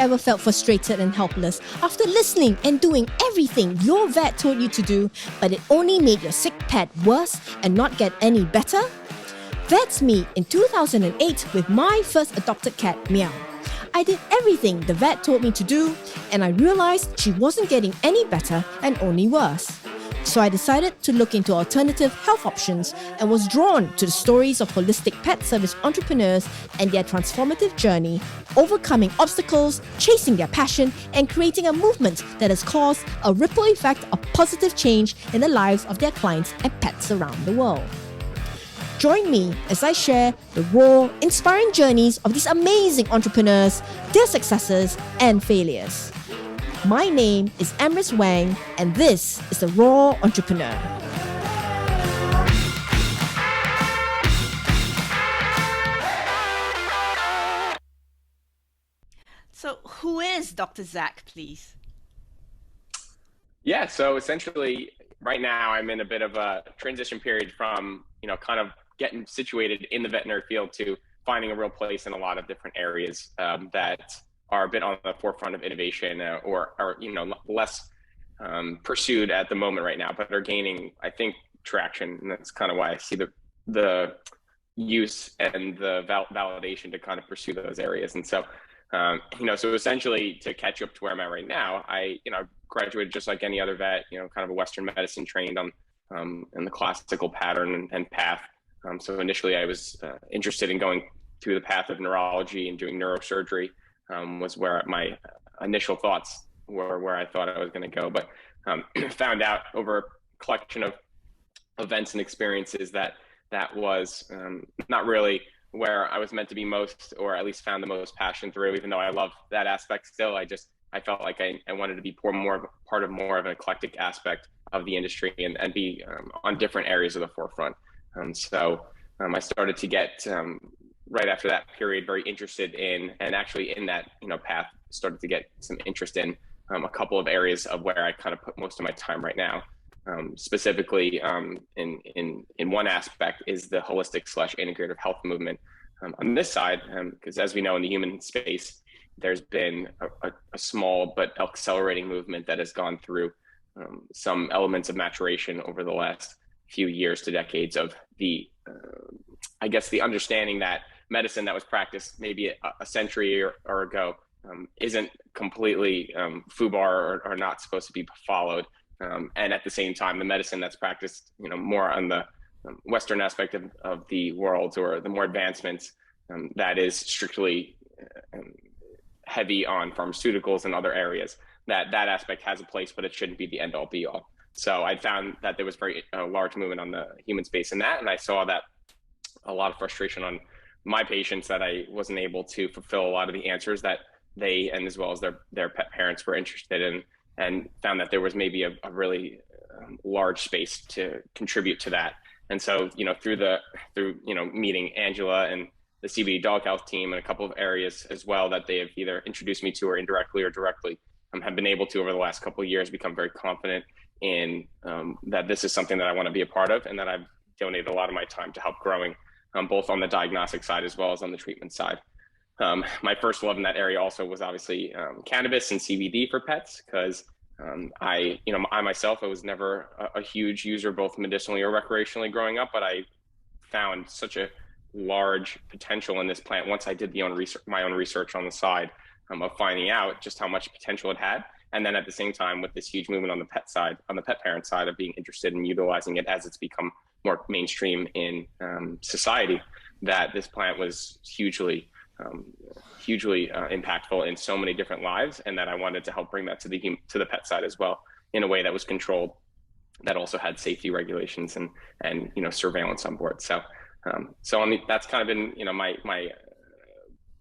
ever felt frustrated and helpless after listening and doing everything your vet told you to do, but it only made your sick pet worse and not get any better? That's me in 2008 with my first adopted cat, Meow. I did everything the vet told me to do, and I realized she wasn't getting any better and only worse. So I decided to look into alternative health options and was drawn to the stories of holistic pet service entrepreneurs and their transformative journey, overcoming obstacles, chasing their passion, and creating a movement that has caused a ripple effect of positive change in the lives of their clients and pets around the world. Join me as I share the raw, inspiring journeys of these amazing entrepreneurs, their successes and failures. My name is Amrys Wang, and this is The Raw Entrepreneur. So who is Dr. Zac, please? Yeah, so essentially right now I'm in a bit of a transition period from, kind of getting situated in the veterinary field to finding a real place in a lot of different areas that are a bit on the forefront of innovation or less pursued at the moment right now, but are gaining, I think, traction. And that's kind of why I see the use and the validation to kind of pursue those areas. And so, so essentially to catch up to where I'm at right now, I graduated just like any other vet, kind of a Western medicine trained on in the classical pattern and path. So initially I was interested in going through the path of neurology and doing neurosurgery. Was where my initial thoughts were, where I thought I was going to go, but found out over a collection of events and experiences that was not really where I was meant to be most, or at least found the most passion through. Even though I love that aspect still, I felt like I wanted to be part of more of an eclectic aspect of the industry and be on different areas of the forefront. So I started to get right after that period, very interested in, and actually in that, path, started to get some interest in a couple of areas of where I kind of put most of my time right now. Specifically, in one aspect is the holistic / integrative health movement. On this side, because as we know in the human space, there's been a small but accelerating movement that has gone through some elements of maturation over the last few years to decades of the understanding that medicine that was practiced maybe a century or ago isn't completely FUBAR or not supposed to be followed. And at the same time, the medicine that's practiced, more on the Western aspect of the world, or the more advancements that is strictly heavy on pharmaceuticals and other areas, that aspect has a place, but it shouldn't be the end all be all. So I found that there was very large movement on the human space in that. And I saw that a lot of frustration on my patients, that I wasn't able to fulfill a lot of the answers that they, and as well as their pet parents, were interested in, and found that there was maybe a really large space to contribute to that. And so, through meeting Angela and the CBD Dog Health team and a couple of areas as well that they have either introduced me to or indirectly or directly, have been able to, over the last couple of years, become very confident in that this is something that I want to be a part of, and that I've donated a lot of my time to help growing, both on the diagnostic side as well as on the treatment side. My first love in that area also was obviously cannabis and CBD for pets, because I myself, I was never a huge user, both medicinally or recreationally growing up, but I found such a large potential in this plant once I did my own research on the side of finding out just how much potential it had. And then at the same time, with this huge movement on the pet side, on the pet parent side, of being interested in utilizing it as it's become more mainstream in society, that this plant was hugely impactful in so many different lives, and that I wanted to help bring that to the pet side as well, in a way that was controlled, that also had safety regulations and surveillance on board. So that's kind of been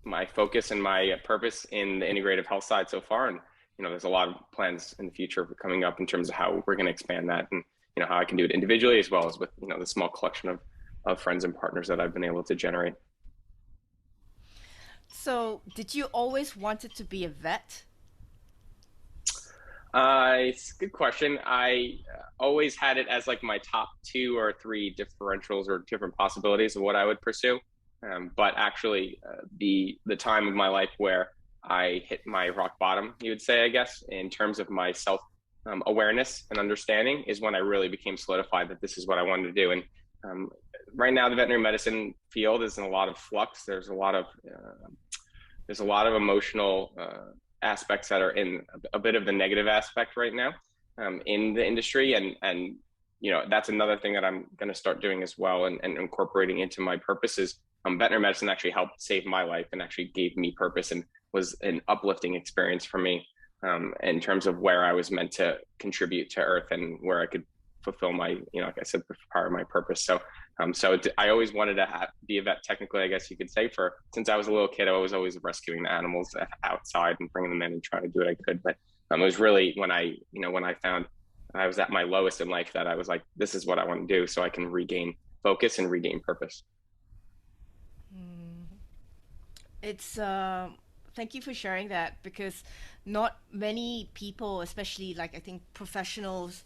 my focus and my purpose in the integrative health side so far. And there's a lot of plans in the future coming up in terms of how we're going to expand that, and how I can do it individually as well as with the small collection of friends and partners that I've been able to generate. So did you always wanted to be a vet? It's a good question. I always had it as like my top 2 or 3 differentials or different possibilities of what I would pursue. But actually the time of my life where I hit my rock bottom, you would say, I guess, in terms of my self awareness and understanding, is when I really became solidified that this is what I wanted to do. And right now, the veterinary medicine field is in a lot of flux. There's a lot of emotional aspects that are in a bit of the negative aspect right now in the industry, and that's another thing that I'm going to start doing as well, and incorporating into my purposes. Veterinary medicine actually helped save my life and actually gave me purpose, and was an uplifting experience for me in terms of where I was meant to contribute to Earth and where I could fulfill my, like I said, part of my purpose. So I always wanted to be a vet, technically, I guess you could say, since I was a little kid. I was always rescuing the animals outside and bringing them in and trying to do what I could. But it was really when I found I was at my lowest in life that I was like, this is what I want to do, so I can regain focus and regain purpose. It's thank you for sharing that, because not many people, especially like I think professionals,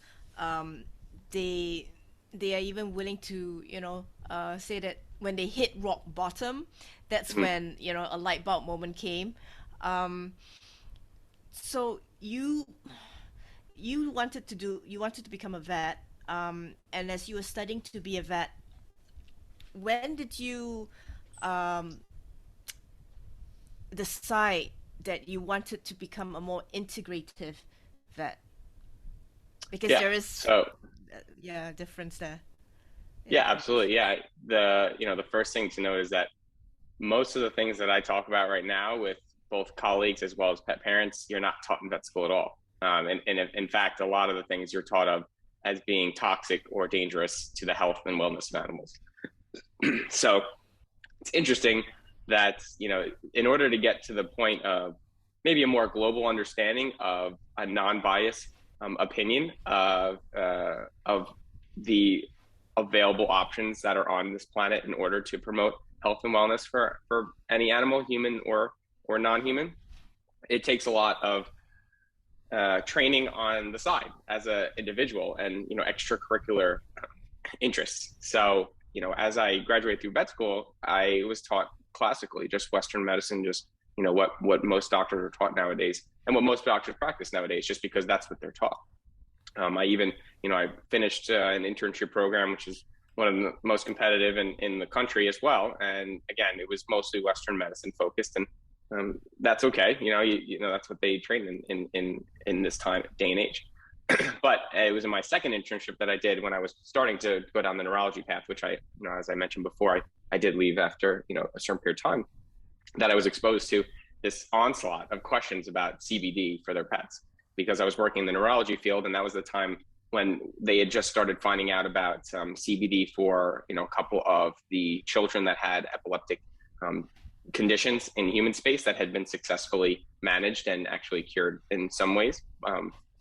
they are even willing to say that when they hit rock bottom, that's when a light bulb moment came. So you wanted to become a vet, and as you were studying to be a vet, when did you decide that you wanted to become a more integrative vet? Because there is difference there. Yeah, absolutely. Yeah. The first thing to note is that most of the things that I talk about right now with both colleagues as well as pet parents, you're not taught in vet school at all. And in fact, a lot of the things you're taught of as being toxic or dangerous to the health and wellness of animals. So it's interesting that, in order to get to the point of maybe a more global understanding of a non-biased opinion of the available options that are on this planet in order to promote health and wellness for any animal, human or non-human, it takes a lot of training on the side as an individual and extracurricular interests. So as I graduated through vet school, I was taught classically just Western medicine, just what most doctors are taught nowadays, and what most doctors practice nowadays, just because that's what they're taught. I even I finished an internship program, which is one of the most competitive in the country as well, and again, it was mostly Western medicine focused, and that's okay. That's what they train in this day and age. But it was in my second internship that I did when I was starting to go down the neurology path, which I, as I mentioned before, I did leave after, a certain period of time, that I was exposed to this onslaught of questions about CBD for their pets, because I was working in the neurology field. And that was the time when they had just started finding out about CBD for, a couple of the children that had epileptic conditions in human space that had been successfully managed and actually cured in some ways,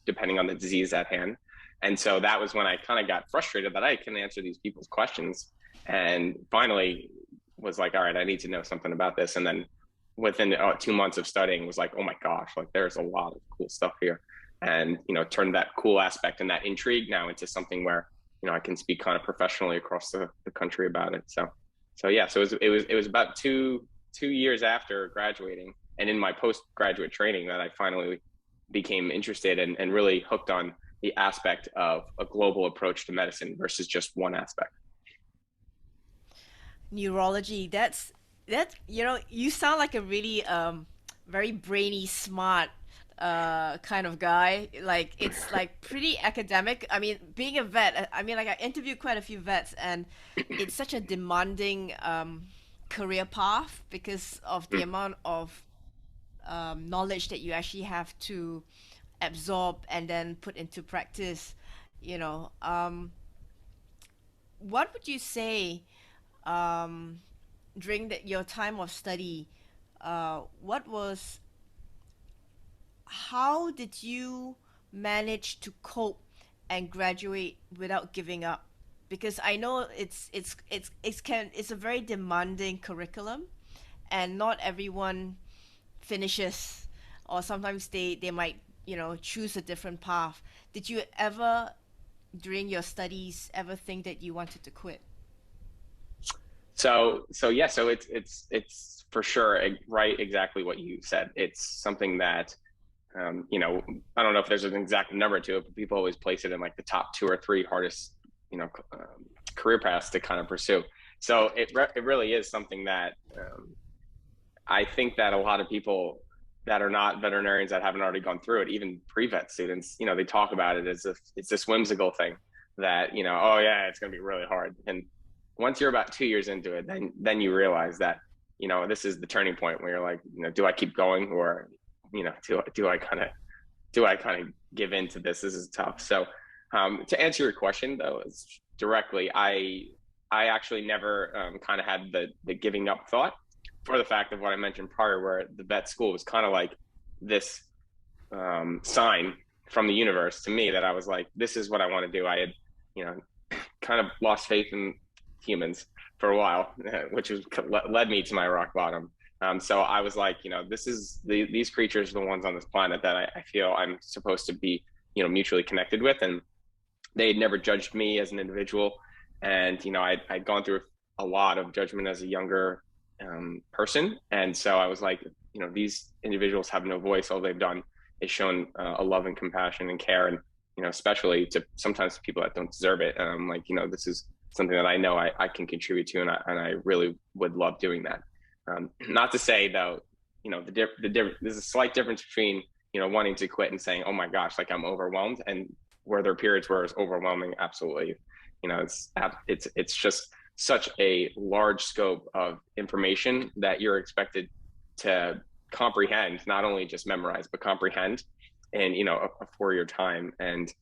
depending on the disease at hand. And so that was when I kind of got frustrated that I couldn't answer these people's questions, and finally was like, all right, I need to know something about this. And then within 2 months of studying was like, oh my gosh, like there's a lot of cool stuff here. And, turned that cool aspect and that intrigue now into something where, I can speak kind of professionally across the country about it. So it was about two years after graduating and in my postgraduate training that I finally became interested and really hooked on the aspect of a global approach to medicine versus just one aspect. Neurology, that's you sound like a really very brainy, smart kind of guy. Like, it's like pretty academic. I mean, being a vet, I mean, like, I interviewed quite a few vets, and it's such a demanding career path because of the amount of knowledge that you actually have to absorb and then put into practice. What would you say during your time of study? How did you manage to cope and graduate without giving up? Because I know it's a very demanding curriculum, and not everyone finishes, or sometimes they might choose a different path. Did you ever during your studies ever think that you wanted to quit? So it's for sure, right, exactly what you said. It's something that, you know, I don't know if there's an exact number to it, but people always place it in like the top 2 or 3 hardest, you know, career paths to kind of pursue. So it really is something that I think that a lot of people that are not veterinarians that haven't already gone through it, even pre-vet students, you know, they talk about it as if it's this whimsical thing that, you know, oh yeah, it's going to be really hard. And once you're about 2 years into it, then you realize that, you know, this is the turning point where you're like, you know, do I keep going, or, you know, do I kind of give in to this? This is tough. So to answer your question though, is directly, I actually never kind of had the giving up thought, for the fact of what I mentioned prior, where the vet school was kind of like this sign from the universe to me that I was like, this is what I want to do. I had, you know, kind of lost faith in humans for a while, which led me to my rock bottom. So I was like, you know, these creatures are the ones on this planet that I feel I'm supposed to be, you know, mutually connected with. And they had never judged me as an individual. And, you know, I'd gone through a lot of judgment as a younger person. And so I was like, you know, these individuals have no voice. All they've done is shown a love and compassion and care. And, you know, especially to sometimes people that don't deserve it. Like, you know, this is something that I know I can contribute to, and I really would love doing that. Not to say though, you know, there's a slight difference between, you know, wanting to quit and saying, oh my gosh, like I'm overwhelmed, and where there are periods where it's overwhelming. Absolutely. You know, it's just such a large scope of information that you're expected to comprehend, not only just memorize, but comprehend in, you know, a 4-year time. And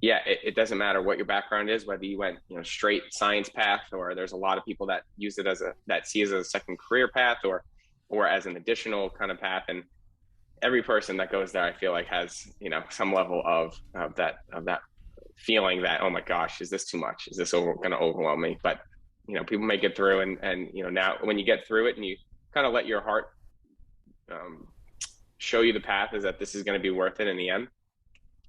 yeah, it doesn't matter what your background is, whether you went, you know, straight science path, or there's a lot of people that use it that see it as a second career path, or as an additional kind of path. And every person that goes there, I feel like has, you know, some level of that feeling that, oh my gosh, is this too much? Is this going to overwhelm me? But, you know, people make it through, and, you know, now when you get through it and you kind of let your heart show you the path, is that this is going to be worth it in the end.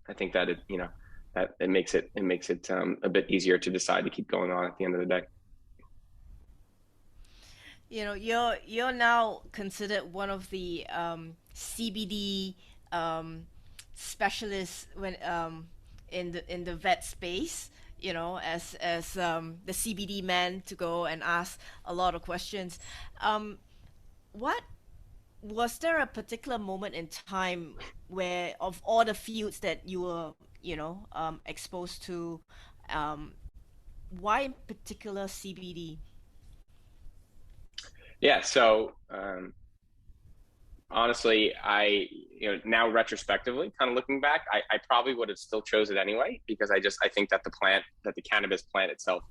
I think that it, you know, that it makes it a bit easier to decide to keep going on at the end of the day. You know, you're now considered one of the CBD specialists when in the vet space. You know, as the CBD man to go and ask a lot of questions. What was there a particular moment in time where, of all the fields that you were, you know, exposed to, why in particular CBD? Yeah, so honestly, you know, now retrospectively, kind of looking back, I probably would have still chose it anyway, because I think that the cannabis plant itself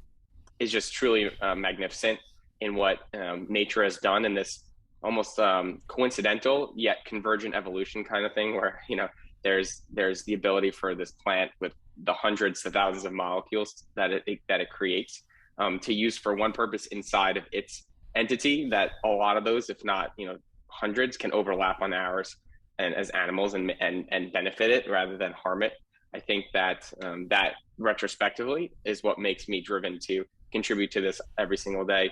is just truly magnificent in what nature has done in this almost coincidental yet convergent evolution kind of thing, where, you know, there's the ability for this plant with the hundreds to thousands of molecules that it creates to use for one purpose inside of its entity, that a lot of those, if not, you know, hundreds, can overlap on ours and as animals and benefit it rather than harm it. I think that that retrospectively is what makes me driven to contribute to this every single day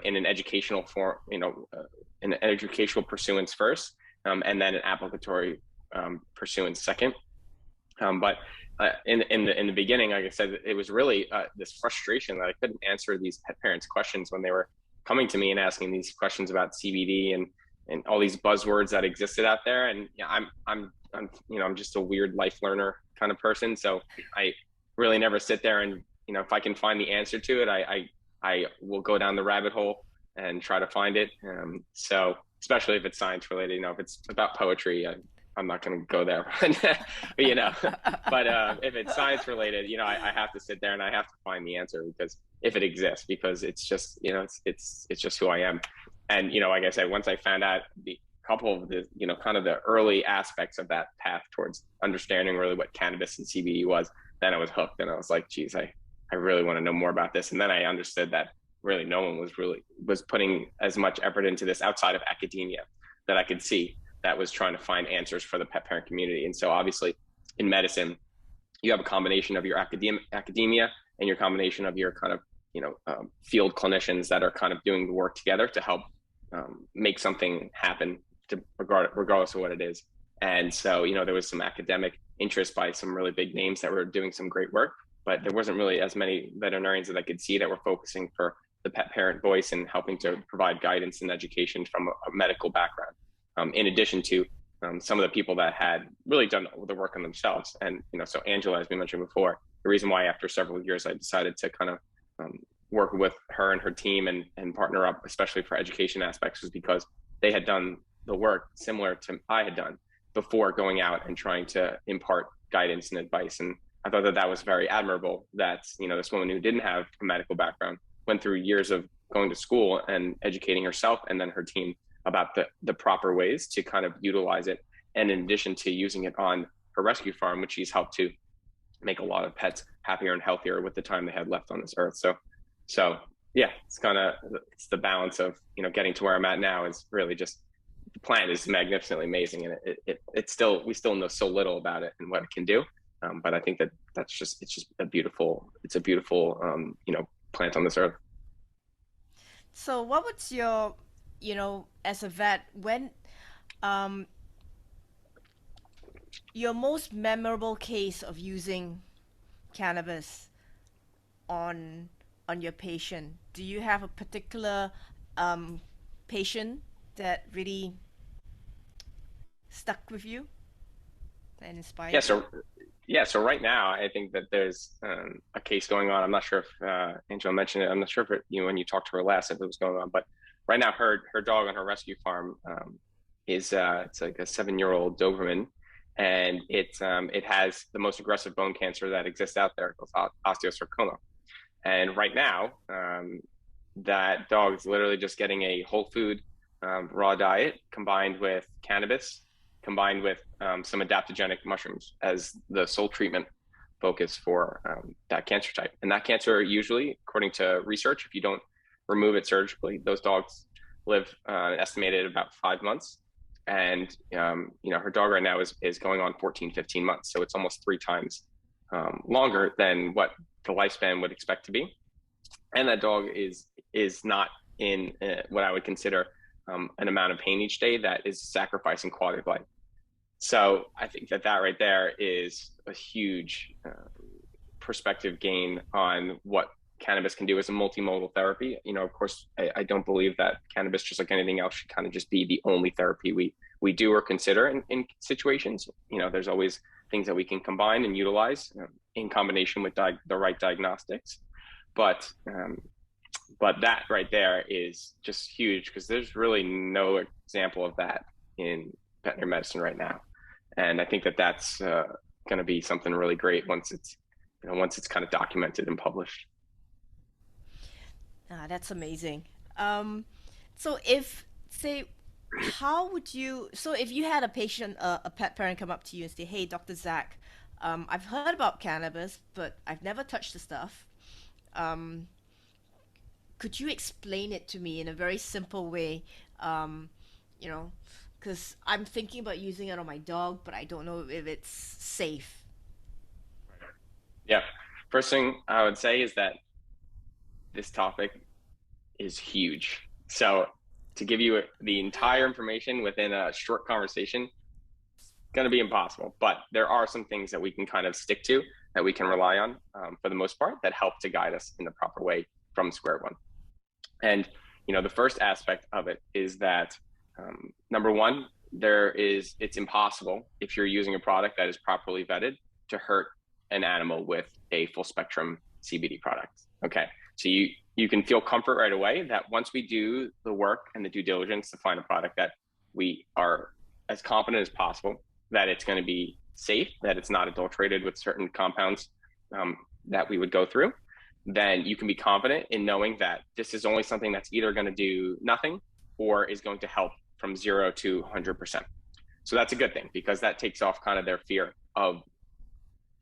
in an educational form, you know, in an educational pursuance first, and then an applicatory pursuance second. But in the beginning, like I said, it was really this frustration that I couldn't answer these pet parents' questions when they were coming to me and asking these questions about CBD and all these buzzwords that existed out there. And yeah, I'm you know, I'm just a weird life learner kind of person, so I really never sit there and, you know, if I can find the answer to it, I will go down the rabbit hole and try to find it. So especially if it's science related, you know, if it's about poetry, I'm not going to go there, you know, but if it's science related, you know, I have to sit there and I have to find the answer, because if it exists, because it's just, you know, it's just who I am. And, you know, like I said, once I found out the couple of the, you know, kind of the early aspects of that path towards understanding really what cannabis and CBD was, then I was hooked, and I was like, geez, I really want to know more about this. And then I understood that really no one was putting as much effort into this outside of academia that I could see, that was trying to find answers for the pet parent community. And so obviously in medicine, you have a combination of your academia and your combination of your kind of, you know, field clinicians that are kind of doing the work together to help make something happen regardless of what it is. And so, there was some academic interest by some really big names that were doing some great work, but there wasn't really as many veterinarians that I could see that were focusing for the pet parent voice and helping to provide guidance and education from a medical background. In addition to some of the people that had really done the work on themselves. And, so Angela, as we mentioned before, the reason why after several years I decided to kind of work with her and her team and partner up, especially for education aspects, was because they had done the work similar to I had done before going out and trying to impart guidance and advice. And I thought that was very admirable that, this woman who didn't have a medical background went through years of going to school and educating herself and then her team about the proper ways to kind of utilize it. And in addition to using it on her rescue farm, which she's helped to make a lot of pets happier and healthier with the time they had left on this earth. So yeah, it's the balance of, getting to where I'm at now is really just, the plant is magnificently amazing. And we still know so little about it and what it can do. But I think it's just a beautiful plant on this earth. So what was your, as a vet, when your most memorable case of using cannabis on your patient? Do you have a particular patient that really stuck with you and inspired you? So right now I think that there's a case going on. I'm not sure if Angela mentioned it. I'm not sure if when you talked to her last if it was going on, but right now her dog on her rescue farm is it's like a 7-year-old Doberman, and it has the most aggressive bone cancer that exists out there, called osteosarcoma. And right now, that dog is literally just getting a whole food raw diet combined with cannabis, combined with some adaptogenic mushrooms as the sole treatment focus for that cancer type. And that cancer usually, according to research, if you don't remove it surgically, those dogs live estimated about 5 months. And, her dog right now is going on 14, 15 months. So it's almost 3 times longer than what the lifespan would expect to be. And that dog is not in what I would consider an amount of pain each day that is sacrificing quality of life. So I think that right there is a huge perspective gain on what cannabis can do as a multimodal therapy. Of course, I don't believe that cannabis, just like anything else, should kind of just be the only therapy we do or consider in situations. There's always things that we can combine and utilize in combination with the right diagnostics. But that right there is just huge, because there's really no example of that in veterinary medicine right now. And I think that that's going to be something really great once it's kind of documented and published. That's amazing. So if you had a patient, a pet parent come up to you and say, "Hey, Dr. Zac, I've heard about cannabis, but I've never touched the stuff. Could you explain it to me in a very simple way? Because I'm thinking about using it on my dog, but I don't know if it's safe." Yeah. First thing I would say is that this topic is huge. So to give you the entire information within a short conversation, it's going to be impossible. But there are some things that we can kind of stick to, that we can rely on for the most part, that help to guide us in the proper way from square one. And, the first aspect of it is that, number one, it's impossible, if you're using a product that is properly vetted, to hurt an animal with a full spectrum CBD product. Okay. So you can feel comfort right away that once we do the work and the due diligence to find a product that we are as confident as possible that it's going to be safe, that it's not adulterated with certain compounds that we would go through, then you can be confident in knowing that this is only something that's either going to do nothing or is going to help from 0 to 100%. So that's a good thing, because that takes off kind of their fear of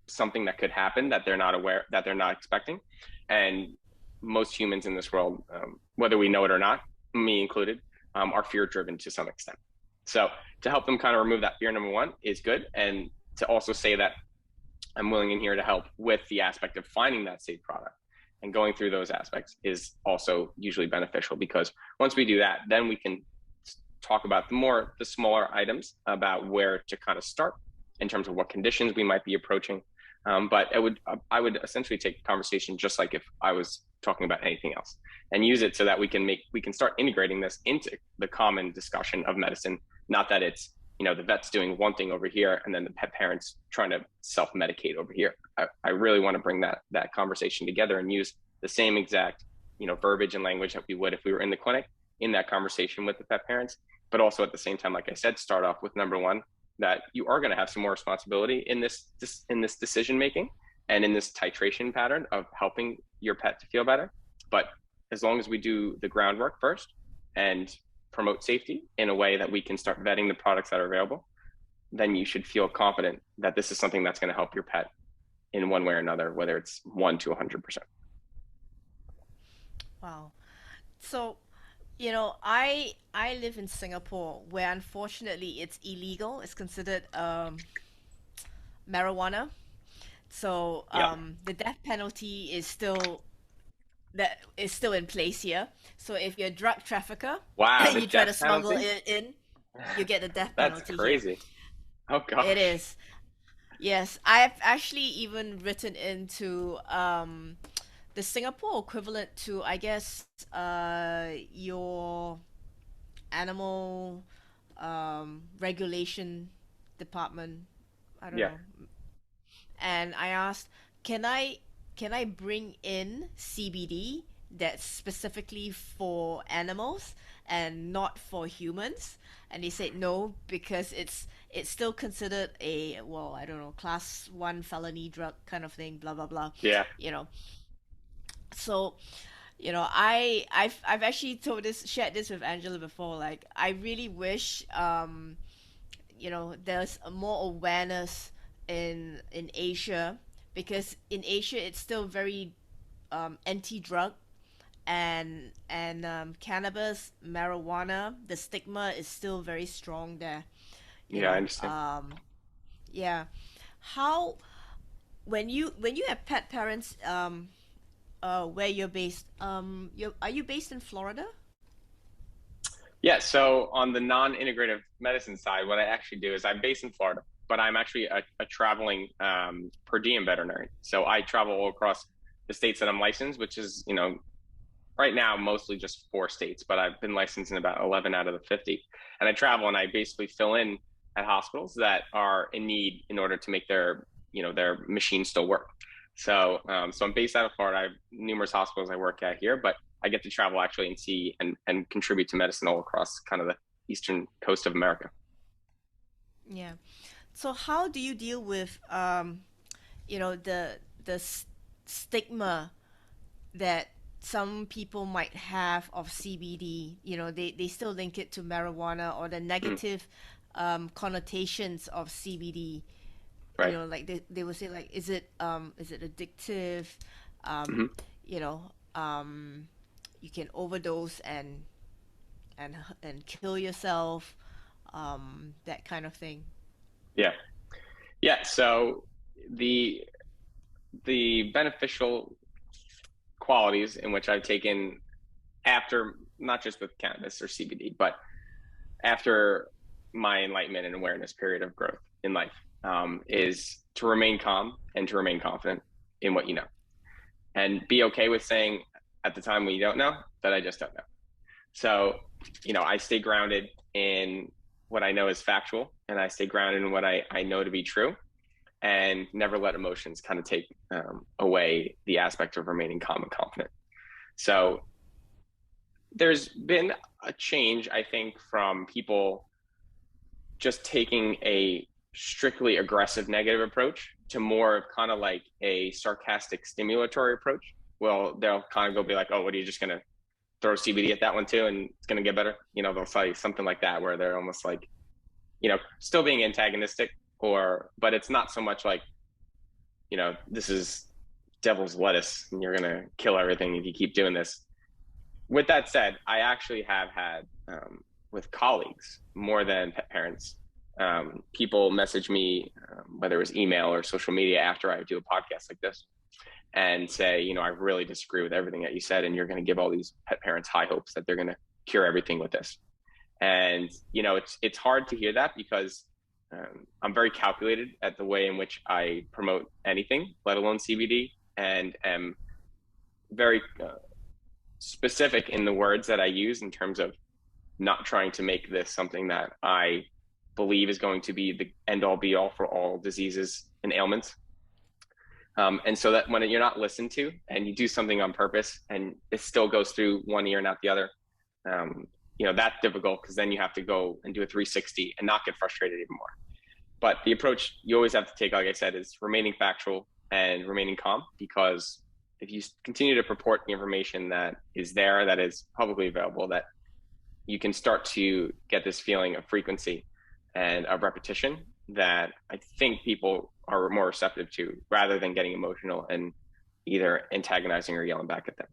something that could happen that they're not aware, that they're not expecting. And most humans in this world, whether we know it or not, me included, are fear driven to some extent. So to help them kind of remove that fear, number one, is good. And to also say that I'm willing in here to help with the aspect of finding that safe product. and going through those aspects is also usually beneficial, because once we do that, then we can talk about the smaller items about where to kind of start in terms of what conditions we might be approaching. But I would essentially take the conversation just like if I was talking about anything else, and use it so that we can start integrating this into the common discussion of medicine. Not that it's, the vet's doing one thing over here and then the pet parents trying to self-medicate over here. I really want to bring that conversation together and use the same exact, verbiage and language that we would if we were in the clinic in that conversation with the pet parents. But also at the same time, like I said, start off with number one, that you are going to have some more responsibility in this decision making and in this titration pattern of helping your pet to feel better. But as long as we do the groundwork first and promote safety in a way that we can start vetting the products that are available, then you should feel confident that this is something that's going to help your pet in one way or another, whether it's 1 to 100%. Wow. So, I live in Singapore, where unfortunately it's illegal. It's considered marijuana. So the death penalty is still in place here. So if you're a drug trafficker Wow, and you try to smuggle penalty? it in, you get the death That's penalty crazy. here. Oh gosh. It is. Yes, I've actually even written into the Singapore equivalent to, I guess, your animal regulation department. I don't Yeah. know. And I asked, can I bring in CBD that's specifically for animals and not for humans? And they said no, because it's still considered a, well, I don't know, class 1 felony drug kind of thing, blah blah blah. Yeah. You know. So, I've actually shared this with Angela before. Like, I really wish there's more awareness in Asia, because in Asia it's still very anti-drug, and cannabis, marijuana, the stigma is still very strong there. You Yeah, I know, understand. yeah. How when you have pet parents, where you're based, are you based in Florida? Yeah, so on the non-integrative medicine side, what I actually do is I'm based in Florida, but I'm actually a traveling per diem veterinarian. So I travel all across the states that I'm licensed, which is, right now mostly just 4 states, but I've been licensed in about 11 out of the 50. And I travel and I basically fill in at hospitals that are in need in order to make their machines still work. So, so I'm based out of Florida. I have numerous hospitals I work at here, but I get to travel actually and see and contribute to medicine all across kind of the eastern coast of America. Yeah. So how do you deal with the stigma that some people might have of CBD? They still link it to marijuana, or the Mm, negative connotations of CBD. right. Like they will say, like, is it addictive? Um, Hmm. you know, you can overdose and kill yourself, that kind of thing. Yeah. Yeah. So the beneficial qualities in which I've taken after, not just with cannabis or CBD, but after my enlightenment and awareness period of growth in life, is to remain calm and to remain confident in what you know, and be okay with saying at the time when you don't know that I just don't know. So, I stay grounded in what I know is factual, and I stay grounded in what I know to be true, and never let emotions kind of take away the aspect of remaining calm and confident. So there's been a change, I think, from people just taking a strictly aggressive negative approach to more of kind of like a sarcastic stimulatory approach. Well, they'll kind of go be like, oh, what are you just going to throw CBD at that one too and it's going to get better? They'll say something like that, where they're almost like, still being antagonistic, but it's not so much like, this is devil's lettuce and you're going to kill everything if you keep doing this. With that said, I actually have had, with colleagues more than pet parents, people message me, whether it was email or social media, after I do a podcast like this, and say, you know, I really disagree with everything that you said, and you're going to give all these pet parents high hopes that they're going to cure everything with this. And, you know, it's hard to hear that because I'm very calculated at the way in which I promote anything, let alone CBD, and am very specific in the words that I use in terms of not trying to make this something that I believe is going to be the end all be all for all diseases and ailments. And so that when you're not listened to and you do something on purpose and it still goes through one ear, not the other, you know, that's difficult because then you have to go and do a 360 and not get frustrated even more. But the approach you always have to take, like I said, is remaining factual and remaining calm, because if you continue to purport the information that is there, that is publicly available, that you can start to get this feeling of frequency and of repetition that I think people are more receptive to, rather than getting emotional and either antagonizing or yelling back at them.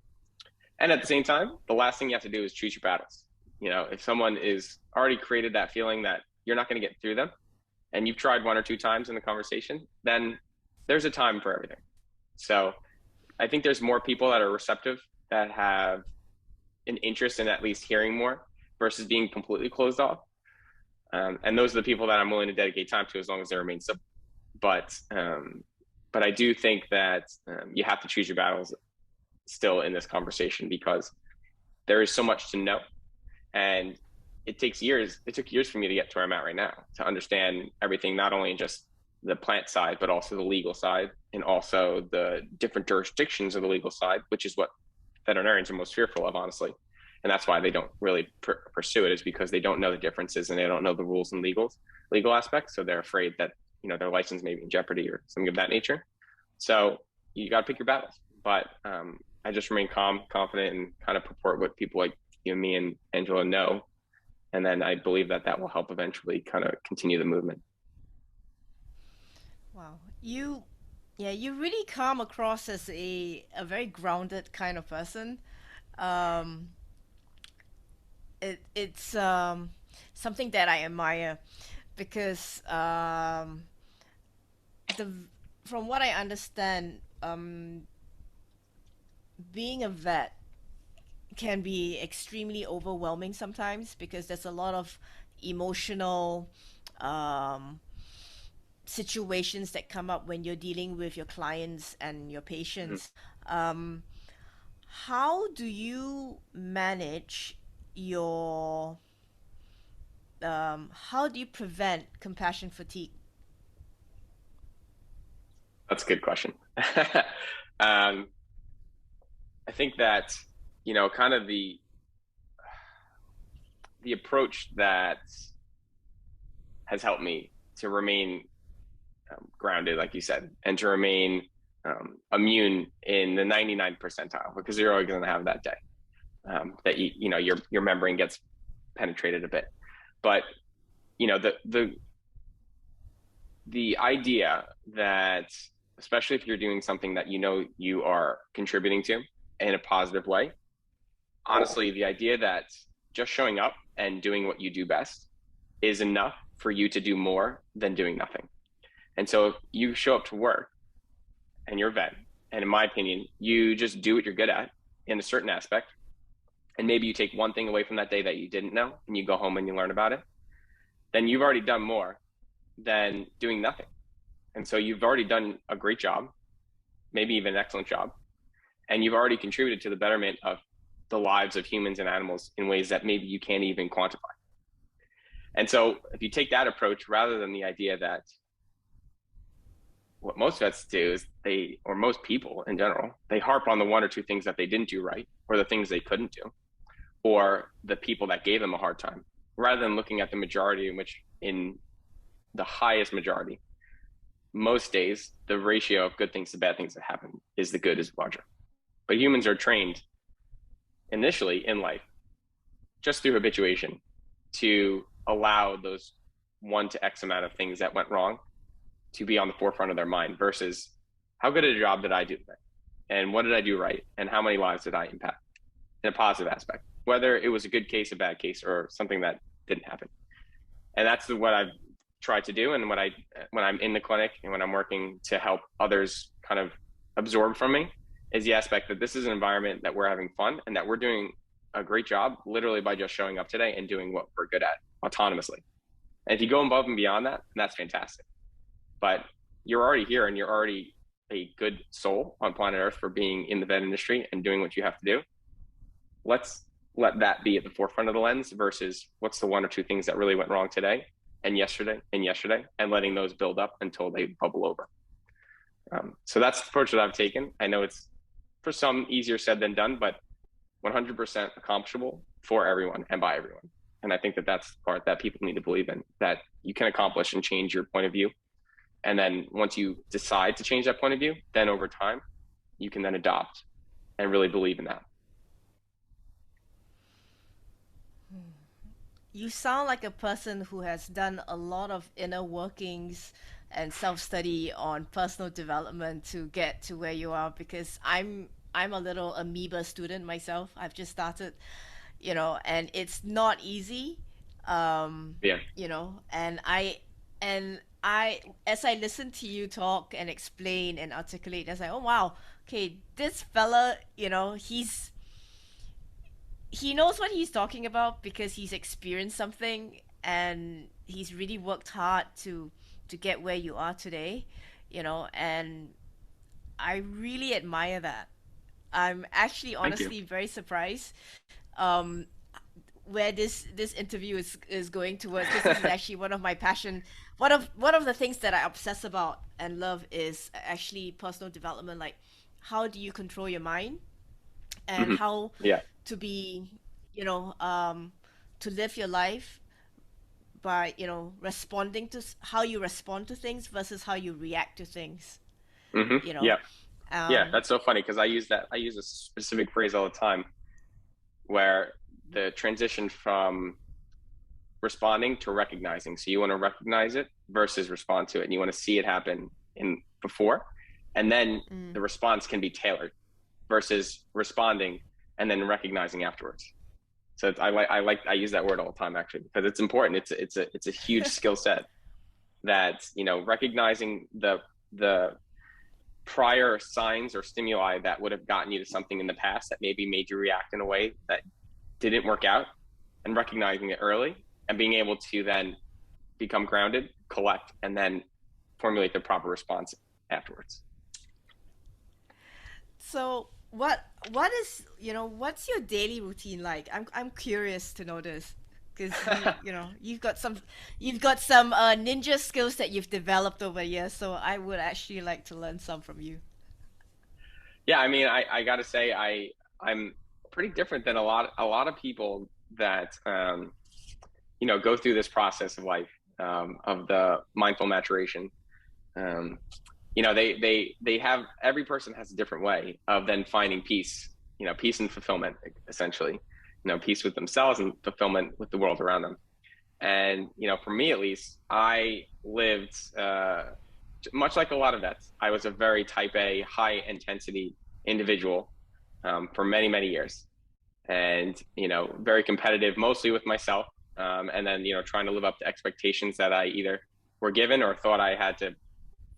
And at the same time, the last thing you have to do is choose your battles. You know, if someone is already created that feeling that you're not going to get through them, and you've tried 1 or 2 times in the conversation, then there's a time for everything. So I think there's more people that are receptive, that have an interest in at least hearing more versus being completely closed off. And those are the people that I'm willing to dedicate time to, as long as they remain simple. But I do think that you have to choose your battles still in this conversation, because there is so much to know. And it takes years. It took years for me to get to where I'm at right now, to understand everything, not only in just the plant side, but also the legal side, and also the different jurisdictions of the legal side, which is what veterinarians are most fearful of, honestly. And that's why they don't really pursue it, is because they don't know the differences and they don't know the rules and legal aspects. So they're afraid that, you know, their license may be in jeopardy or something of that nature. So you got to pick your battles. But I just remain calm, confident, and kind of purport what people like you, me, and Angela know. And then I believe that that will help eventually kind of continue the movement. Wow. You really come across as a very grounded kind of person. It's something that I admire, because from what I understand, being a vet can be extremely overwhelming sometimes, because there's a lot of emotional situations that come up when you're dealing with your clients and your patients. How do you manage your how do you prevent compassion fatigue? That's a good question. I think that, you know, kind of the approach that has helped me to remain grounded, like you said, and to remain immune in the 99th percentile, because you're always going to have that day that you know your membrane gets penetrated a bit. But you know, the idea that, especially if you're doing something that you know you are contributing to in a positive way, honestly, the idea that just showing up and doing what you do best is enough for you to do more than doing nothing. And so if you show up to work and you're a vet, and in my opinion, you just do what you're good at in a certain aspect, and maybe you take one thing away from that day that you didn't know, and you go home and you learn about it, then you've already done more than doing nothing. And so you've already done a great job, maybe even an excellent job, and you've already contributed to the betterment of the lives of humans and animals in ways that maybe you can't even quantify. And so if you take that approach, rather than the idea that what most vets do is or most people in general, they harp on the 1 or 2 things that they didn't do right, or the things they couldn't do, or the people that gave them a hard time, rather than looking at the majority, in which, in the highest majority, most days, the ratio of good things to bad things that happen is the good is larger. But humans are trained initially in life, just through habituation, to allow those 1 to X amount of things that went wrong to be on the forefront of their mind, versus how good a job did I do today? And what did I do right? And how many lives did I impact in a positive aspect? Whether it was a good case, a bad case, or something that didn't happen. And that's what I've tried to do. And when I'm in the clinic and when I'm working to help others kind of absorb from me is the aspect that this is an environment that we're having fun and that we're doing a great job literally by just showing up today and doing what we're good at autonomously. And if you go above and beyond that, that's fantastic. But you're already here and you're already a good soul on planet Earth for being in the vet industry and doing what you have to do. Let's let that be at the forefront of the lens versus what's the one or two things that really went wrong today and yesterday, and letting those build up until they bubble over. So that's the approach that I've taken. I know it's for some easier said than done, but 100% accomplishable for everyone and by everyone. And I think that that's the part that people need to believe in, that you can accomplish and change your point of view. And then once you decide to change that point of view, then over time, you can then adopt and really believe in that. You sound like a person who has done a lot of inner workings and self-study on personal development to get to where you are, because I'm a little amoeba student myself. I've just started, and it's not easy. Yeah. And I as I listen to you talk and explain and articulate, I was like, oh wow, okay, this fella, he knows what he's talking about because he's experienced something and he's really worked hard to get where you are today, and I really admire that. I'm actually honestly very surprised where this interview is going towards. This is actually one of my passion. One of the things that I obsess about and love is actually personal development. Like, how do you control your mind, and how to be, to live your life by, responding to how you respond to things versus how you react to things. Yeah, that's so funny because I use a specific phrase all the time, where the transition from responding to recognizing. So you want to recognize it versus respond to it, and you want to see it happen in before, and then the response can be tailored versus responding and then recognizing afterwards. So I use that word all the time actually because it's important. It's a huge skill set that, recognizing the prior signs or stimuli that would have gotten you to something in the past that maybe made you react in a way that didn't work out, and recognizing it early and being able to then become grounded, collect, and then formulate the proper response afterwards. So what is, what's your daily routine like? I'm curious to know this because you've got some ninja skills that you've developed over years. So I would actually like to learn some from you. Yeah, I mean, I got to say I'm pretty different than a lot of people that go through this process of life, of the mindful maturation. They have, every person has a different way of then finding peace, peace and fulfillment, essentially, peace with themselves and fulfillment with the world around them. And, for me, at least, I lived, much like a lot of vets, I was a very type A, high intensity individual, for many, many years, and, very competitive, mostly with myself. And then, trying to live up to expectations that I either were given or thought I had to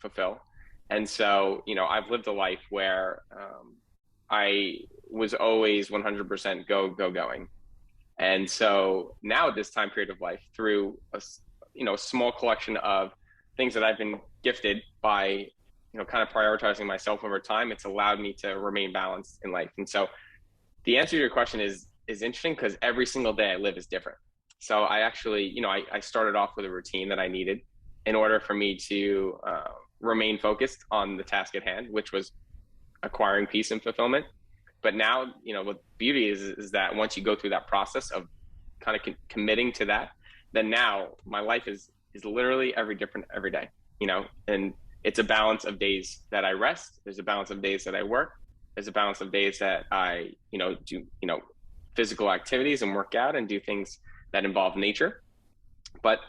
fulfill. And so, I've lived a life where I was always 100% going. And so now at this time period of life, through a small collection of things that I've been gifted by, kind of prioritizing myself over time, it's allowed me to remain balanced in life. And so the answer to your question is interesting because every single day I live is different. So I actually, I started off with a routine that I needed in order for me to remain focused on the task at hand, which was acquiring peace and fulfillment. But now, what beauty is that once you go through that process of kind of committing to that, then now my life is literally different every day, and it's a balance of days that I rest. There's a balance of days that I work. There's a balance of days that I, do, physical activities and work out and do things that involve nature. But,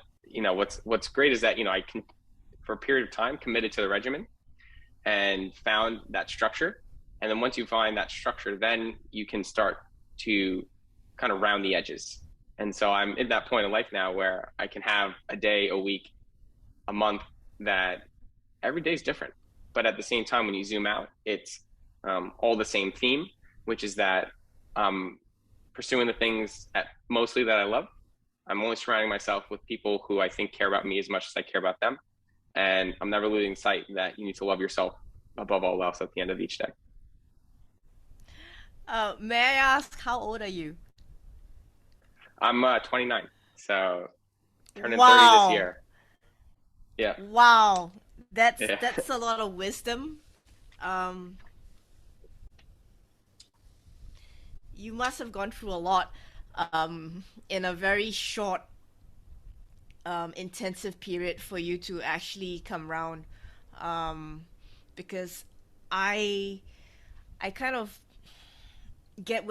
what's great is that, I can, for a period of time, committed to the regimen and found that structure. And then once you find that structure, then you can start to kind of round the edges. And so I'm in that point in life now where I can have a day, a week, a month that every day is different. but at the same time, when you zoom out, it's all the same theme, which is that pursuing the things mostly that I love. I'm only surrounding myself with people who I think care about me as much as I care about them. And I'm never losing sight that you need to love yourself above all else at the end of each day. May I ask, how old are you? I'm 29, so turning 30 this Wow. year. Yeah. Wow. That's Yeah. that's a lot of wisdom. Um, you must have gone through a lot in a very short intensive period for you to actually come round. Because I I kind of get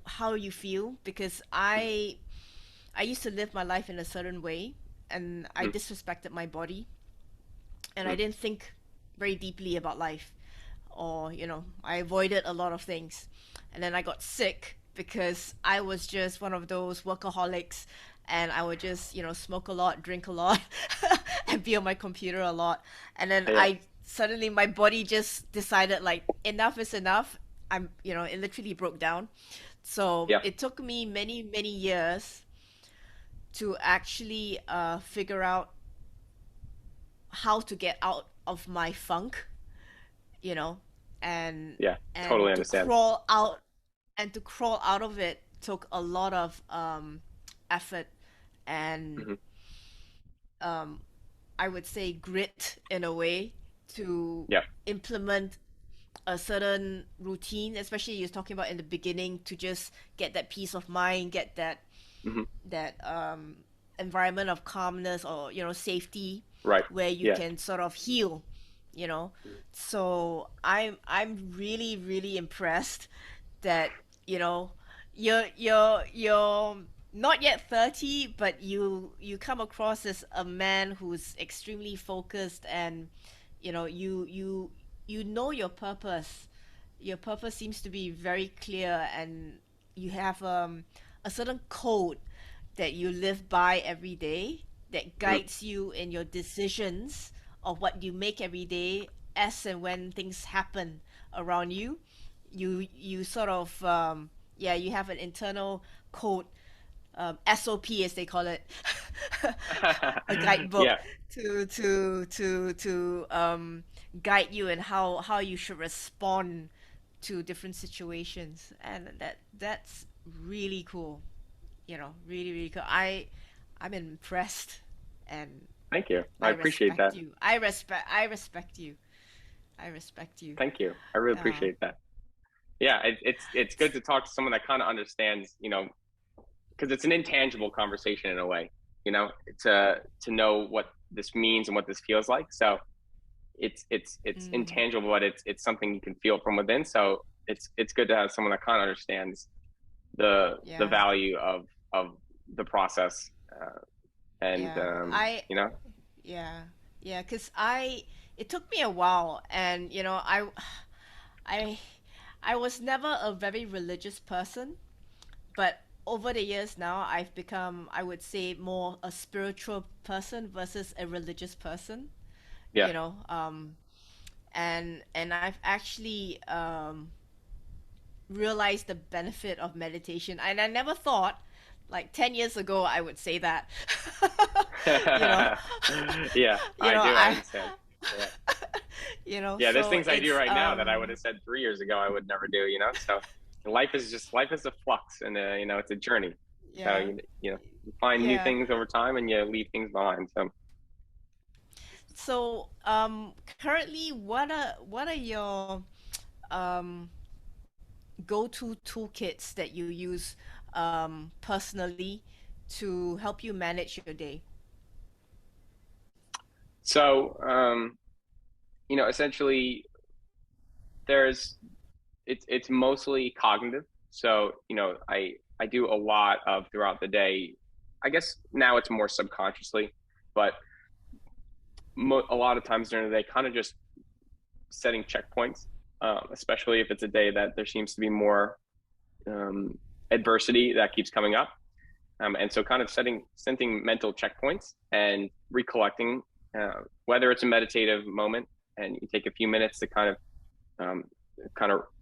how you feel, because I used to live my life in a certain way, and I Mm, disrespected my body, and I mm, didn't think very deeply about life, or I avoided a lot of things. And then I got sick because I was just one of those workaholics, and I would just smoke a lot, drink a lot, and be on my computer a lot. And then yeah. I suddenly, my body just decided, like, enough is enough. It literally broke down. So Yeah. it took me many many years to actually figure out how to get out of my funk, you know, and Yeah. and Totally to understand. crawl out to crawl out of it took a lot of effort and Hmm. um, I would say grit, in a way, to Yeah. implement a certain routine, especially you're talking about in the beginning, to just get that peace of mind, get Hmm. that environment of calmness, or safety, Right. where you Yeah. can sort of heal, you know. So I'm really really impressed that you know you're not yet 30, but you come across as a man who's extremely focused, and you know your purpose. Your purpose seems to be very clear, and you have a certain code that you live by every day, that Hmm. guides you in your decisions of what you make every day, as and when things happen around you. You sort of yeah, you have an internal code, SOP as they call it, a guidebook Yeah. to guide you in how you should respond to different situations, and that's really cool. Really really cool. I'm impressed, and Thank you. I I appreciate respect that. you. I respect you. I respect you. Thank you. I really Uh, appreciate that. Yeah. It's good to talk to someone that kind of understands, because it's an intangible conversation in a way, to know what this means and what this feels like. So it's mm, intangible, but it's something you can feel from within. So it's good to have someone that kind of understands the yeah, value of the process, and yeah. Yeah, yeah, because it took me a while, and I I was never a very religious person, but over the years now, I've become, I would say, more a spiritual person versus a religious person. yeah. You know, and I've actually realized the benefit of meditation, and I never thought, like 10 years ago, I would say that. you know, Yeah, you I know, do. I I, understand. Yeah. Yeah, there's so things I do it's right now that I would have said 3 years ago I would never do. So life is a flux, and it's a journey. So yeah, you find new yeah. things over time and you leave things behind. So So currently, what are your um go-to toolkits that you use personally to help you manage your day? so essentially there's it's mostly cognitive. So I do a lot of throughout the day. I guess now it's more subconsciously, but a lot of times during the day, kind of just setting checkpoints, especially if it's a day that there seems to be more um, adversity that keeps coming up. And so kind of setting mental checkpoints and recollecting, whether it's a meditative moment, and you take a few minutes to kind of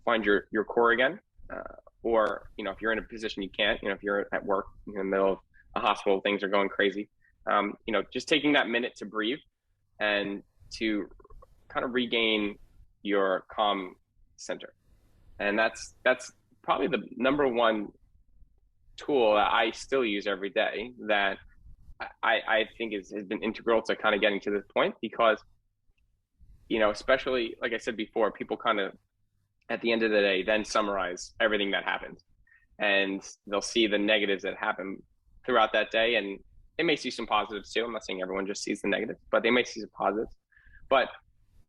find your core again. Or, if you're in a position you can't, if you're at work in the middle of a hospital, things are going crazy, just taking that minute to breathe and to kind of regain your calm center. And that's probably the number one tool that I still use every day that I think has been integral to kind of getting to this point, because, especially like I said before, people kind of at the end of the day then summarize everything that happened, and they'll see the negatives that happen throughout that day, and they may see some positives too. I'm not saying everyone just sees the negatives, but they may see some positives. But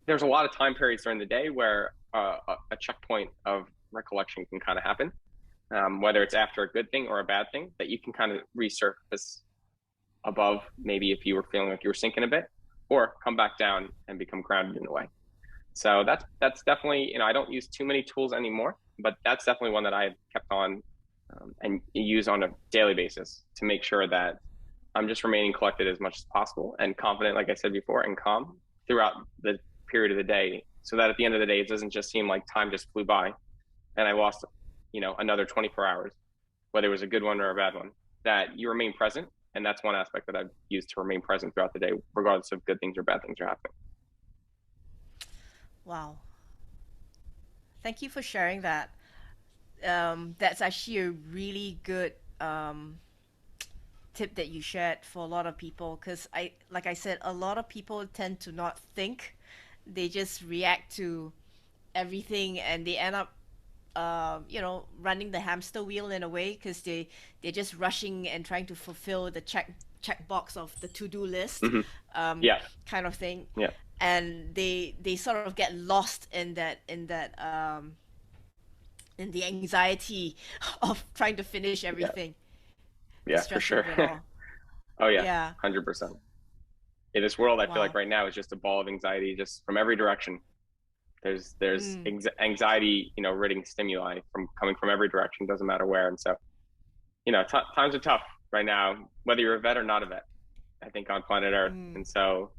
there's a lot of time periods during the day where a checkpoint of recollection can kind of happen, whether it's after a good thing or a bad thing, that you can kind of resurface above, maybe if you were feeling like you were sinking a bit, or come back down and become grounded in a way. So that's definitely, I don't use too many tools anymore, but that's definitely one that I've kept on and use on a daily basis to make sure that I'm just remaining collected as much as possible and confident, like I said before, and calm throughout the period of the day, so that at the end of the day, it doesn't just seem like time just flew by and I lost, another 24 hours, whether it was a good one or a bad one, that you remain present. And that's one aspect that I've used to remain present throughout the day, regardless of good things or bad things are happening. Wow. Thank you for sharing that. That's actually a really good tip that you shared for a lot of people, because like I said, a lot of people tend to not think. They just react to everything, and they end up running the hamster wheel in a way, because they're just rushing and trying to fulfill the check box of the to-do list, kind of thing. Yeah. And they sort of get lost in that in the anxiety of trying to finish everything. Yeah, for sure. Oh yeah, 100%. In this world, I feel like right now is just a ball of anxiety, just from every direction. There's anxiety, ridding stimuli coming from every direction, doesn't matter where. And so, times are tough right now, whether you're a vet or not a vet, I think, on planet Earth. And so,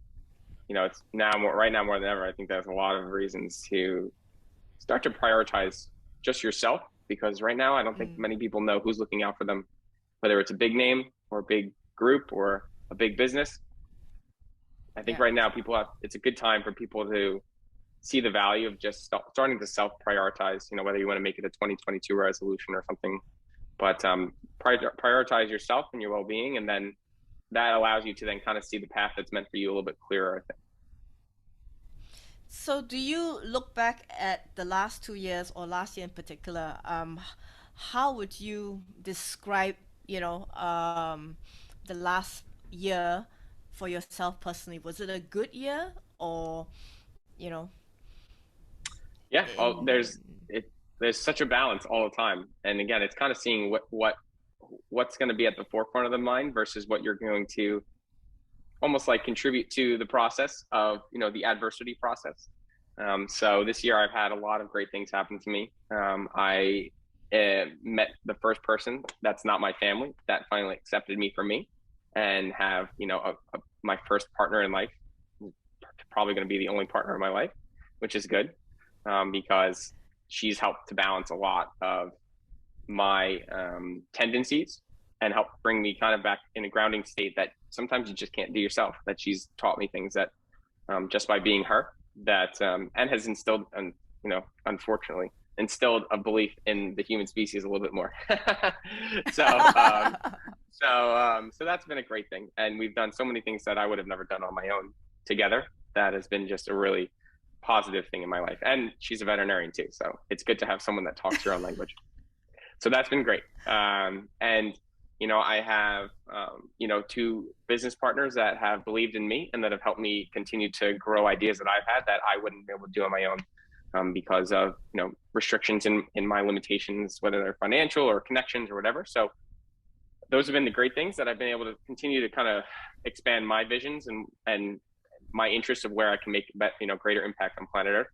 it's right now more than ever, I think there's a lot of reasons to start to prioritize just yourself, because right now I don't think many people know who's looking out for them, whether it's a big name or a big group or a big business. I think right now it's a good time for people to see the value of just starting to self-prioritize, whether you want to make it a 2022 resolution or something, but prioritize yourself and your well-being, and then that allows you to then kind of see the path that's meant for you a little bit clearer, I think. So do you look back at the last 2 years, or last year in particular, how would you describe, the last year for yourself personally? Was it a good year, or, Yeah, there's such a balance all the time. And again, it's kind of seeing what's going to be at the forefront of the mind versus what you're going to almost like contribute to the process of, the adversity process. So this year I've had a lot of great things happen to me. I met the first person that's not my family that finally accepted me for me, and have, my first partner in life, probably going to be the only partner in my life, which is good, because she's helped to balance a lot of my tendencies and help bring me kind of back in a grounding state that sometimes you just can't do yourself. That she's taught me things that just by being her, that and has instilled, unfortunately, instilled a belief in the human species a little bit more. So that's been a great thing, and we've done so many things that I would have never done on my own together. That has been just a really positive thing in my life. And she's a veterinarian too, so it's good to have someone that talks your own language. So that's been great. And I have 2 business partners that have believed in me and that have helped me continue to grow ideas that I've had that I wouldn't be able to do on my own, because of restrictions in my limitations, whether they're financial or connections or whatever. So those have been the great things that I've been able to continue to kind of expand my visions and my interest of where I can make greater impact on planet Earth.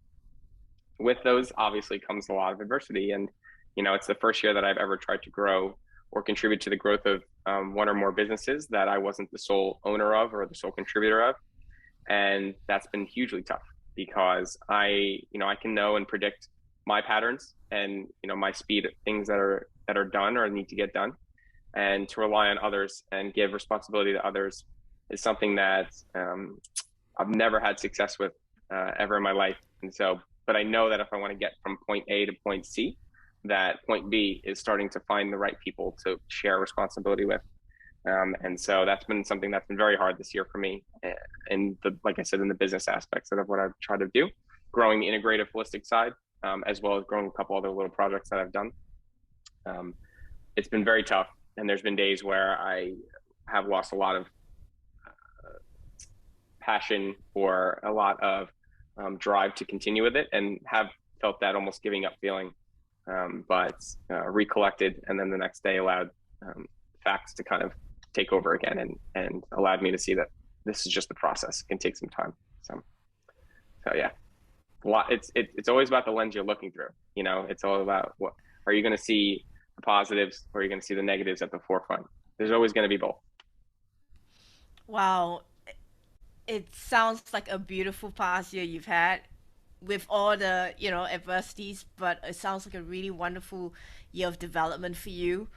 With those obviously comes a lot of adversity, and it's the first year that I've ever tried to grow or contribute to the growth of one or more businesses that I wasn't the sole owner of or the sole contributor of, and that's been hugely tough. because I can know and predict my patterns and, my speed of things that are done or need to get done. And to rely on others and give responsibility to others is something that I've never had success with ever in my life. And so, but I know that if I want to get from point A to point C, that point B is starting to find the right people to share responsibility with. And so that's been something that's been very hard this year for me. And like I said, in the business aspects of what I've tried to do, growing the integrative holistic side, as well as growing a couple other little projects that I've done. It's been very tough. And there's been days where I have lost a lot of passion or a lot of drive to continue with it, and have felt that almost giving up feeling, but recollected, and then the next day allowed facts to kind of take over again, and allowed me to see that this is just the process. It can take some time. So yeah, it's always about the lens you're looking through. It's all about, what are you going to see the positives, or are you going to see the negatives at the forefront? There's always going to be both. Wow, it sounds like a beautiful past year you've had with all the, adversities, but it sounds like a really wonderful year of development for you.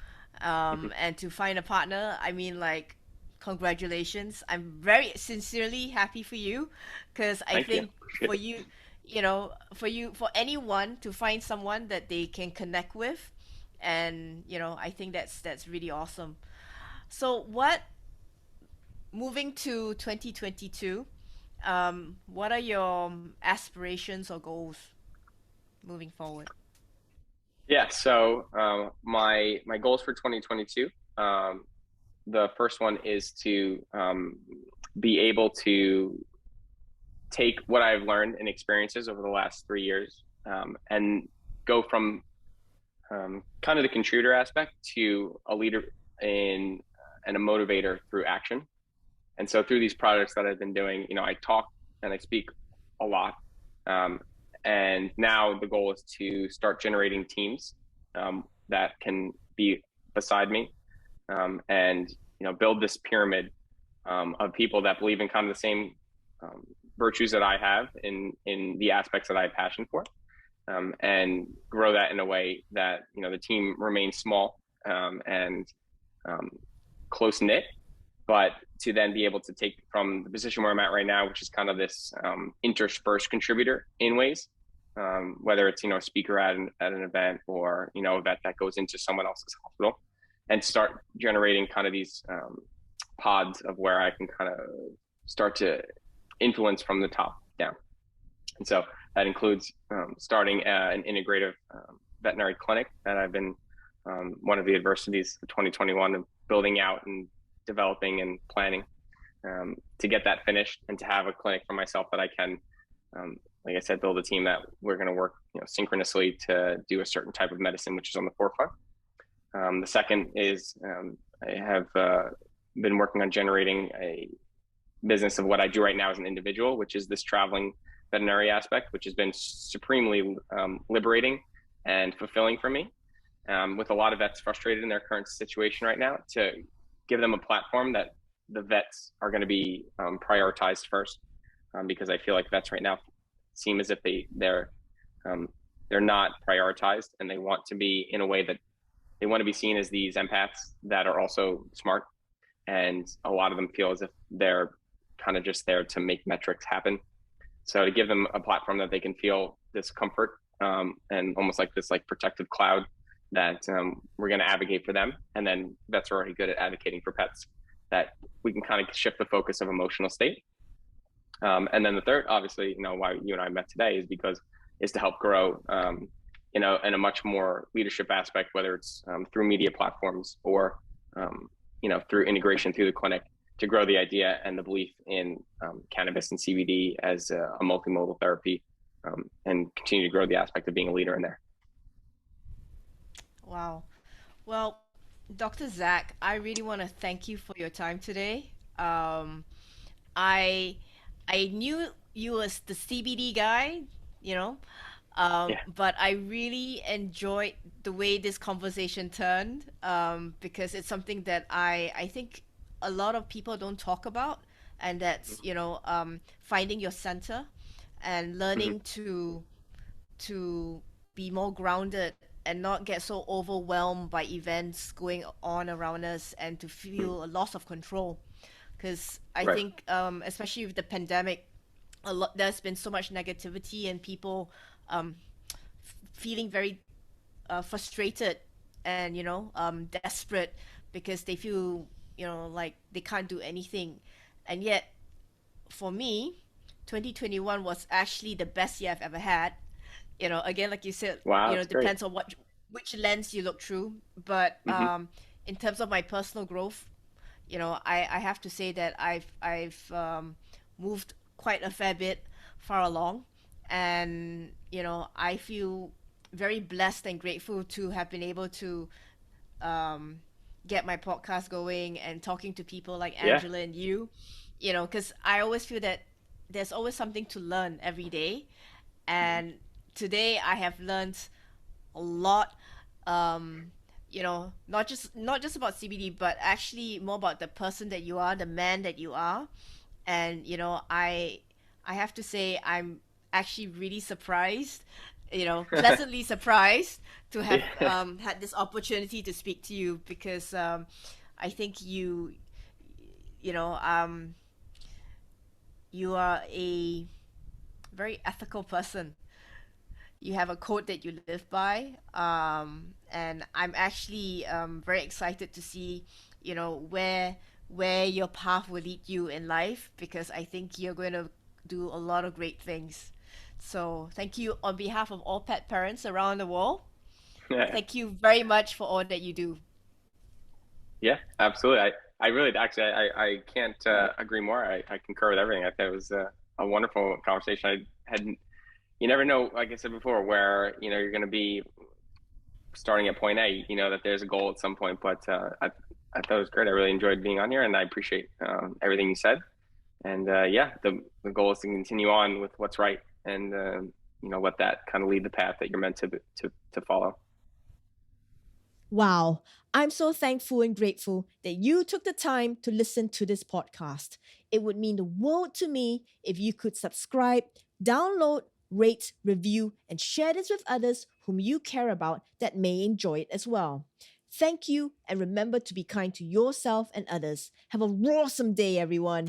And to find a partner, I mean, like, congratulations. I'm very sincerely happy for you, because I Thank you. think for you, for anyone to find someone that they can connect with, and, I think that's really awesome. So moving to 2022, what are your aspirations or goals moving forward? Yeah. So my goals for 2022, the first one is to be able to take what I've learned and experiences over the last 3 years, and go from kind of the contributor aspect to a leader in and a motivator through action. And so through these projects that I've been doing, I talk and I speak a lot. And now the goal is to start generating teams that can be beside me, and build this pyramid of people that believe in kind of the same virtues that I have in the aspects that I have passion for, and grow that in a way that the team remains small, and close knit, but to then be able to take from the position where I'm at right now, which is kind of this interspersed contributor in ways, whether it's a speaker at an event, or a vet that goes into someone else's hospital, and start generating kind of these pods of where I can kind of start to influence from the top down. And so that includes starting an integrative veterinary clinic that I've been one of the adversities of 2021 of building out and developing and planning, to get that finished, and to have a clinic for myself that I can, like I said, build a team that we're going to work synchronously to do a certain type of medicine, which is on the forefront. The second is I have been working on generating a business of what I do right now as an individual, which is this traveling veterinary aspect, which has been supremely liberating and fulfilling for me, with a lot of vets frustrated in their current situation right now, to give them a platform that the vets are going to be prioritized first, because I feel like vets right now seem as if they're not prioritized, and they want to be in a way that they want to be seen as these empaths that are also smart, and a lot of them feel as if they're kind of just there to make metrics happen. So to give them a platform that they can feel this comfort, and almost like this protective cloud that we're going to advocate for them, and then vets are already good at advocating for pets, that we can kind of shift the focus of emotional state. And then the third, obviously, why you and I met today is to help grow, in a much more leadership aspect, whether it's through media platforms, or through integration through the clinic, to grow the idea and the belief in cannabis and CBD as a multimodal therapy, and continue to grow the aspect of being a leader in there. Wow. Well, Dr. Zac, I really want to thank you for your time today. I I knew you as the CBD guy, you know, Yeah. but I really enjoyed the way this conversation turned, because it's something that I think a lot of people don't talk about, and that's, finding your center. and learning to be more grounded and not get so overwhelmed by events going on around us and to feel a loss of control. Because I Right. think, especially with the pandemic, there's been so much negativity and people um, feeling very frustrated and desperate because they feel like they can't do anything, and yet for me 2021 was actually the best year I've ever had. Again, like you said, Wow, that's great. depends on which lens you look through, but Hmm. in terms of my personal growth, I have to say that I've moved quite a fair bit far along, and I feel very blessed and grateful to have been able to um, get my podcast going and talking to people like Yeah. Angela and you, because I always feel that there's always something to learn every day, and today I have learned a lot. um not just about CBD, but actually more about the person that you are, the man that you are. And I have to say I'm actually really surprised, pleasantly surprised to have Yeah. had this opportunity to speak to you, because I think you know you are a very ethical person. You have a code that you live by, and I'm actually very excited to see, where your path will lead you in life, because I think you're going to do a lot of great things. So thank you on behalf of all pet parents around the world. Yeah. Thank you very much for all that you do. Yeah, absolutely. I really actually I can't agree more. I concur with everything. I thought it was a wonderful conversation. I hadn't, you never know, like I said before, where you're going to be starting at point A. You know that there's a goal at some point, but I thought it was great. I really enjoyed being on here, and I appreciate everything you said. And yeah, the goal is to continue on with what's right, and let that kind of lead the path that you're meant to follow. Wow, I'm so thankful and grateful that you took the time to listen to this podcast. It would mean the world to me if you could subscribe, download, rate, review, and share this with others whom you care about that may enjoy it as well. Thank you, and remember to be kind to yourself and others. Have a awesome day, everyone.